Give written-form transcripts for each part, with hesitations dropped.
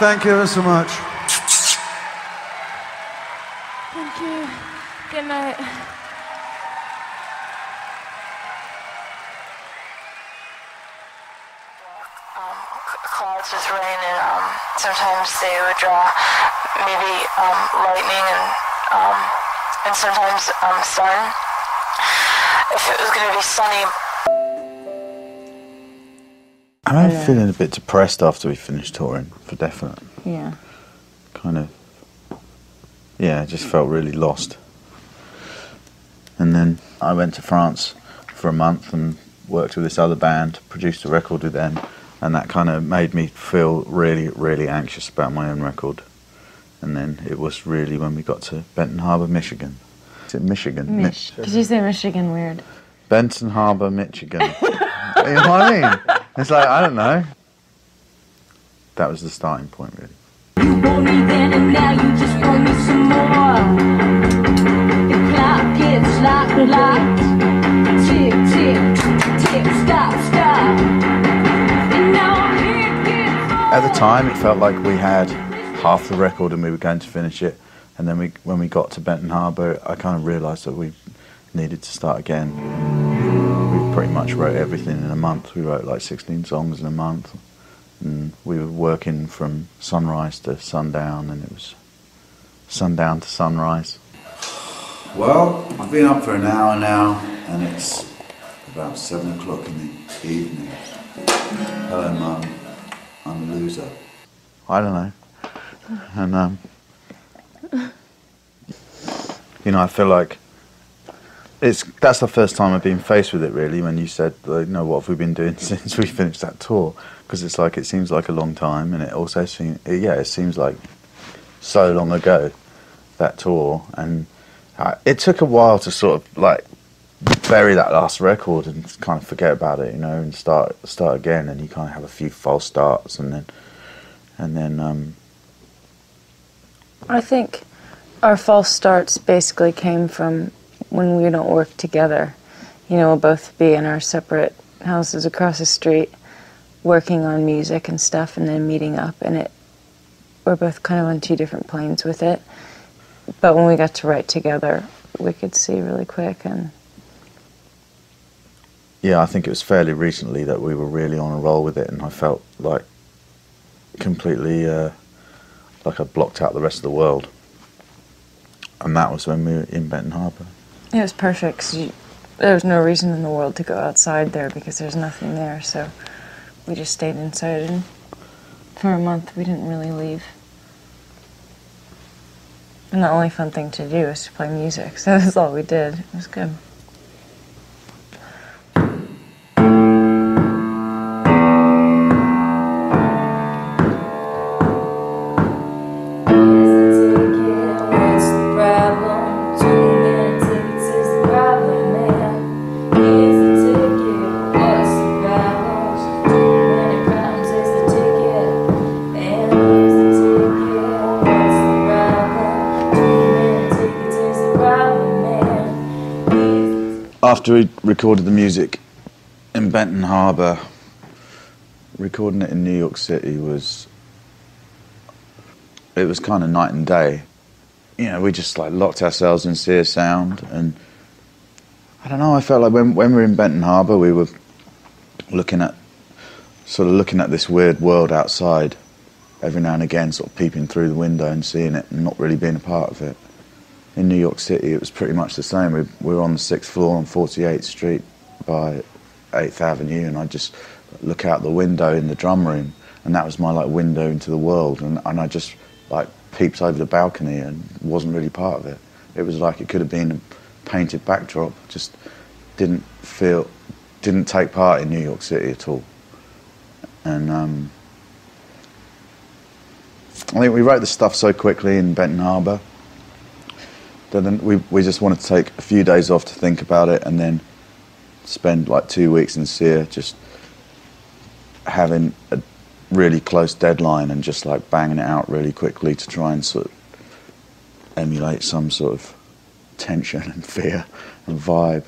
Thank you ever so much. Thank you. Good night. Clouds with rain, and sometimes they would draw maybe lightning and sometimes sun. If it was going to be sunny. I remember feeling a bit depressed after we finished touring, for definite. Yeah. Kind of, yeah, I just felt really lost. And then I went to France for a month and worked with this other band, produced a record with them, and that kind of made me feel really, really anxious about my own record. And then it was really when we got to Benton Harbor, Michigan. Is it Michigan? Because you say Michigan weird. Benton Harbor, Michigan. You know what I mean? It's like, I don't know. That was the starting point, really. You want me then and now you just want me some more. The clock gets locked. Tick, tick, tick, stop, stop. And now it gets on. At the time, it felt like we had half the record and we were going to finish it. And then when we got to Benton Harbor, I kind of realised that we needed to start again. We pretty much wrote everything in a month. We wrote like 16 songs in a month. And we were working from sunrise to sundown, and it was sundown to sunrise. Well, I've been up for an hour now, and it's about 7 o'clock in the evening. Hello, Mum. I'm a loser. I don't know. And, you know, I feel like that's the first time I've been faced with it, really, when you said, you know, what have we been doing since we finished that tour? Because it's like, it seems like a long time, and it also seems, yeah, it seems like so long ago, that tour. And it took a while to sort of, like, bury that last record and kind of forget about it, you know, and start again, and you kind of have a few false starts, and then I think our false starts basically came from when we don't work together. You know, we'll both be in our separate houses across the street, working on music and stuff, and then meeting up, and we're both kind of on two different planes with it. But when we got to write together, we could see really quick. And yeah, I think it was fairly recently that we were really on a roll with it, and I felt like completely like I blocked out the rest of the world. And that was when we were in Benton Harbor. it was perfect, because there was no reason in the world to go outside there because there's nothing there, so we just stayed inside, and for a month we didn't really leave. And the only fun thing to do was to play music, so that's all we did. It was good. After we recorded the music in Benton Harbor, recording it in New York City was kind of night and day. You know, we just like locked ourselves in Sear Sound, and I don't know, I felt like when we were in Benton Harbor, we were looking at this weird world outside, every now and again sort of peeping through the window and seeing it and not really being a part of it. In New York City, it was pretty much the same. We were on the 6th floor on 48th Street by 8th Avenue, and I'd just look out the window in the drum room, and that was my like window into the world, and I just like peeped over the balcony and wasn't really part of it. It was like it could have been a painted backdrop, just didn't take part in New York City at all. And I think we wrote the stuff so quickly in Benton Harbor. Then we just wanted to take a few days off to think about it, and then spend like 2 weeks in Sear just having a really close deadline and just like banging it out really quickly to try and sort of emulate some sort of tension and fear and vibe.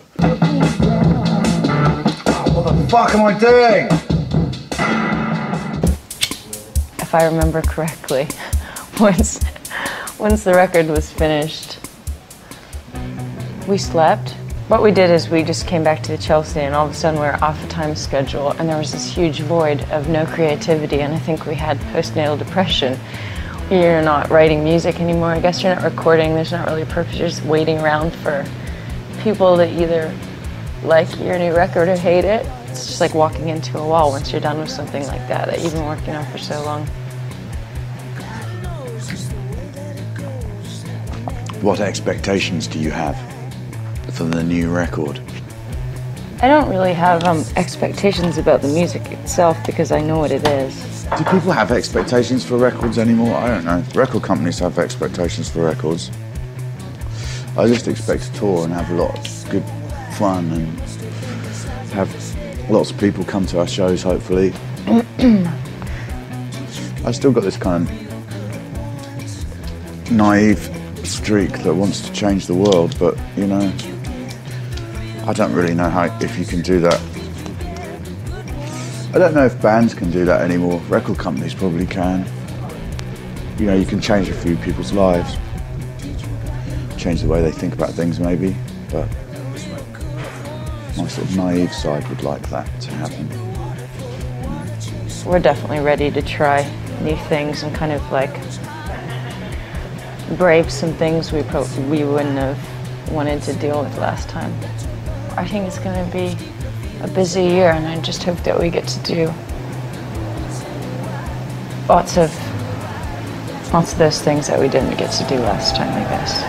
What the fuck am I doing? I if I remember correctly, once the record was finished, we slept. What we did is we just came back to the Chelsea, and all of a sudden we were off a time schedule, and there was this huge void of no creativity, and I think we had postnatal depression. You're not writing music anymore. I guess you're not recording. There's not really a purpose. You're just waiting around for people to either like your new record or hate it. It's just like walking into a wall once you're done with something like that you've been working on for so long. What expectations do you have for the new record? I don't really have expectations about the music itself because I know what it is. Do people have expectations for records anymore? I don't know. Record companies have expectations for records. I just expect to tour and have a lot of good fun and have lots of people come to our shows, hopefully. I've still got this kind of naive streak that wants to change the world, but, you know, I don't really know if you can do that. I don't know if bands can do that anymore. Record companies probably can. You know, you can change a few people's lives. Change the way they think about things, maybe. But my sort of naive side would like that to happen. We're definitely ready to try new things and kind of like brave some things we wouldn't have wanted to deal with last time. I think it's going to be a busy year, and I just hope that we get to do lots of those things that we didn't get to do last time, I guess.